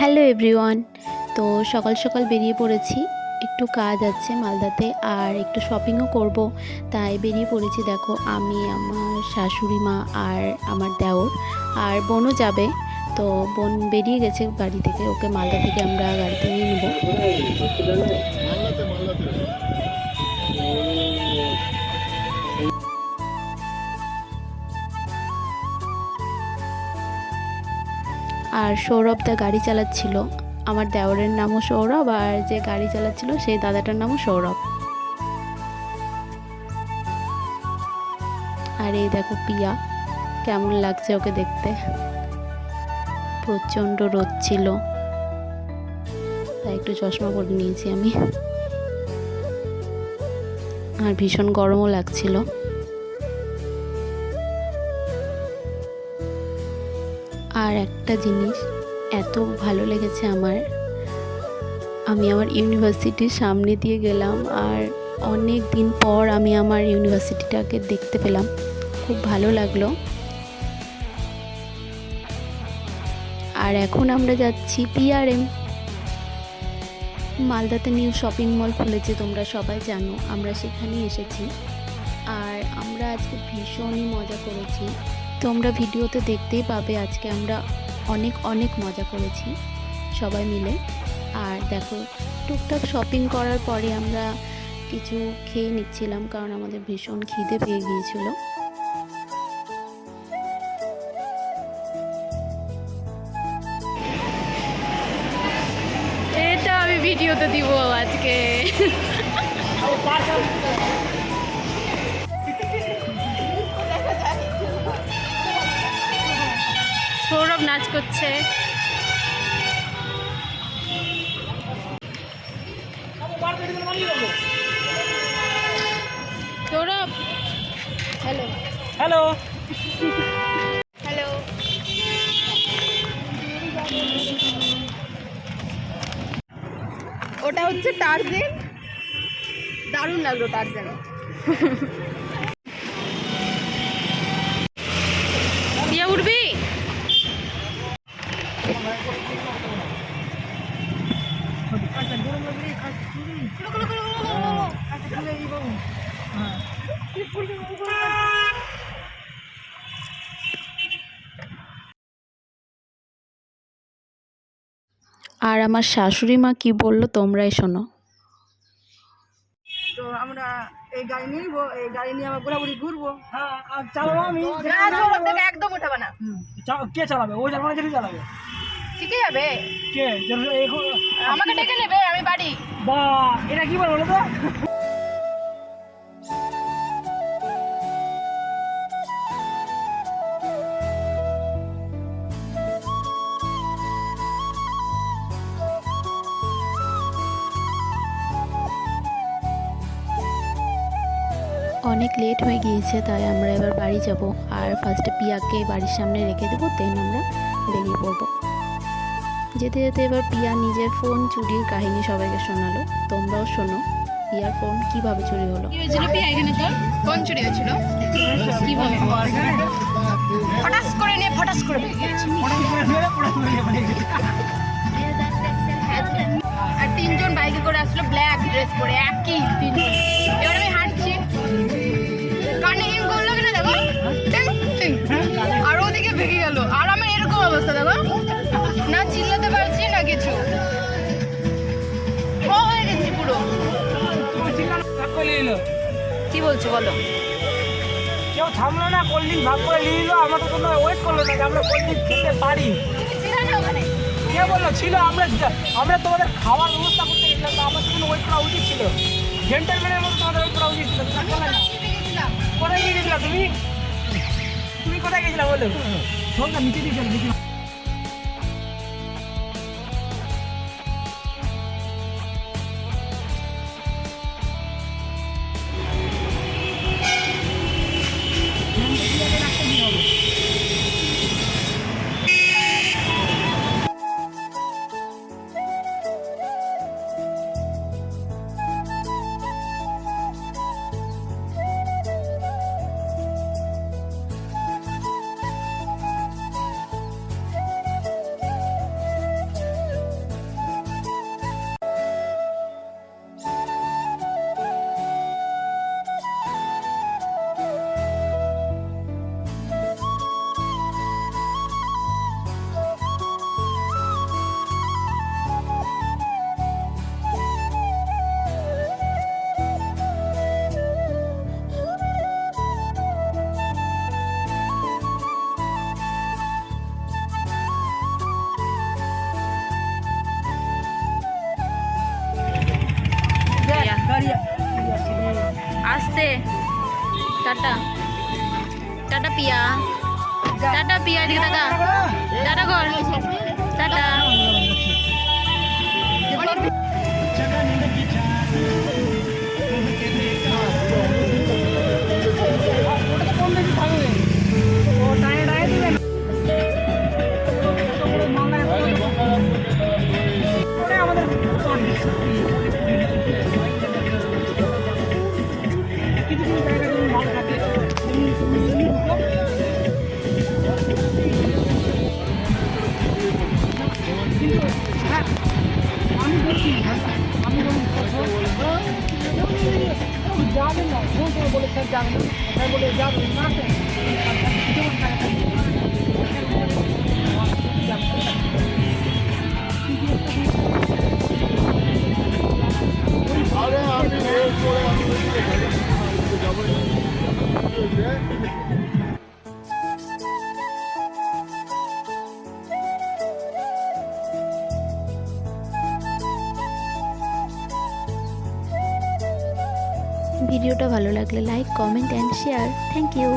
Hello everyone. তো সকাল সকাল বেরিয়ে পড়েছি, একটু কাজ আছে মালদাতে আর একটু শপিংও করব, তাই বেরিয়ে পড়েছি। দেখো আমি, আমার শাশুড়ি মা আর আমার দেওর আর বোনও যাবে। তো বোন বেরিয়ে গেছে বাড়ি থেকে, ওকে মালদা থেকে আমরা গাড়িতে নিয়ে নেব। আর সৌরভদা গাড়ি চালাচ্ছিল, আমার দেওরের নামও সৌরভ আর যে গাড়ি চালাচ্ছিল সেই দাদাটার নামও সৌরভ। আর এই দেখো পিয়া, কেমন লাগছে ওকে দেখতে। প্রচণ্ড রোদ ছিল, তাই একটু চশমা পরে নিয়েছি আমি, আর ভীষণ গরমও লাগছিল। আর একটা জিনিস এত ভালো লেগেছে আমার, আমি আমার ইউনিভার্সিটির সামনে দিয়ে গেলাম আর অনেক দিন পর আমি আমার ইউনিভার্সিটিটাকে দেখতে পেলাম, খুব ভালো লাগলো। আর এখন আমরা যাচ্ছি পিআরএম। মালদাতে নিউ শপিং মল খুলেছে, তোমরা সবাই জানো, আমরা সেখানেই এসেছি। আর আমরা আজকে ভীষণই মজা করেছি, তোমরা ভিডিওতে দেখতেই পাবে। আজকে আমরা অনেক অনেক মজা করেছি সবাই মিলে। আর দেখো, টুকটাক শপিং করার পরে আমরা কিছু খেয়ে নিচ্ছিলাম, কারণ আমাদের ভীষণ খিদে পেয়ে গিয়েছিল। এটা আমি ভিডিওতে দিব আজকে। সৌরভ নাচ করছে। Sourav, hello hello hello. ওটা হচ্ছে টার্জেন, দারুণ লাগলো টার্জেন। দিয়া উঠবি? আর আমার শাশুড়ি মা কি বললো তোমরাই শোনো। তো আমরা এই গাড়ি নিবো, এই গাড়ি নিয়ে আমরা ঘোরাঘুরি ঘুরবো। হ্যাঁ, আর চালাবো আমি। একদম উঠাবা না। কে চালাবে? ওই জায়গা যেতে চালাবে। শিখে যাবে, কে? আমাকে ডেকে নেবে, আমি বাড়ি। বা এটা কি বলো তো? অনেক লেট হয়ে গিয়েছে, তাই আমরা এবার বাড়ি যাব। আর ফার্স্টে পিয়াকে বাড়ির সামনে রেখে দেবো, দেন আমরা বেরিয়ে পড়বো। যেতে যেতে এবার পিয়া নিজের ফোন চুরির কাহিনী সবাইকে শোনালো, তোমরাও শোনো পিয়ার ফোন কিভাবে চুরি হলো। কি হয়েছিল পিয়া? এখানে তোর ফোন চুরি হয়েছিল কিভাবে? ফটাস করে নিয়ে ফটাস করে ভেঙে গেছে। আর তিনজন বাইকে করে আসলো, ব্ল্যাক ড্রেস পরে, একই তিনজন। এবার আমি হাঁটছি, কানে হিম করলো কিনা দেখো, টিং, টিং। আর ওদিকে ভেঙে গেল, আর আমার এরকম অবস্থা দেখো, না চিল্লাতে পারছি না কিছু, হয়ে গেছি পুরো। কি বলছো বলো? কেউ থামলো না, কোল্ড ড্রিঙ্ক ভাগ করে নিয়ে নিল, আমরা তো কোনো ওয়েট করলো না যে আমরা কোল্ড ড্রিঙ্ক খেতে পারি। কে বললো ছিল? আমরা তোমাদের খাওয়ার ব্যবস্থা করতে গেছিলাম, তো আমাদের কোনো ওয়েট করা উচিত ছিল। জেন্টালম্যানের মতো তোমাদের ওয়েট করা উচিত ছিল। কোথায় গিয়ে গেছিলা তুমি? তুমি কোথায় গেছিলা বলো? শোন না, নিচে দিয়ে চলো। দে টাটা টাটা পিয়া টাটা পিয়া দিকে টাকা টাটা কর টাটা যাবেন না ফোন করে বলে স্যার যাবেন না স্যার বলে যাবেন না ভিডিওটা ভালো লাগলে like comment and share thank you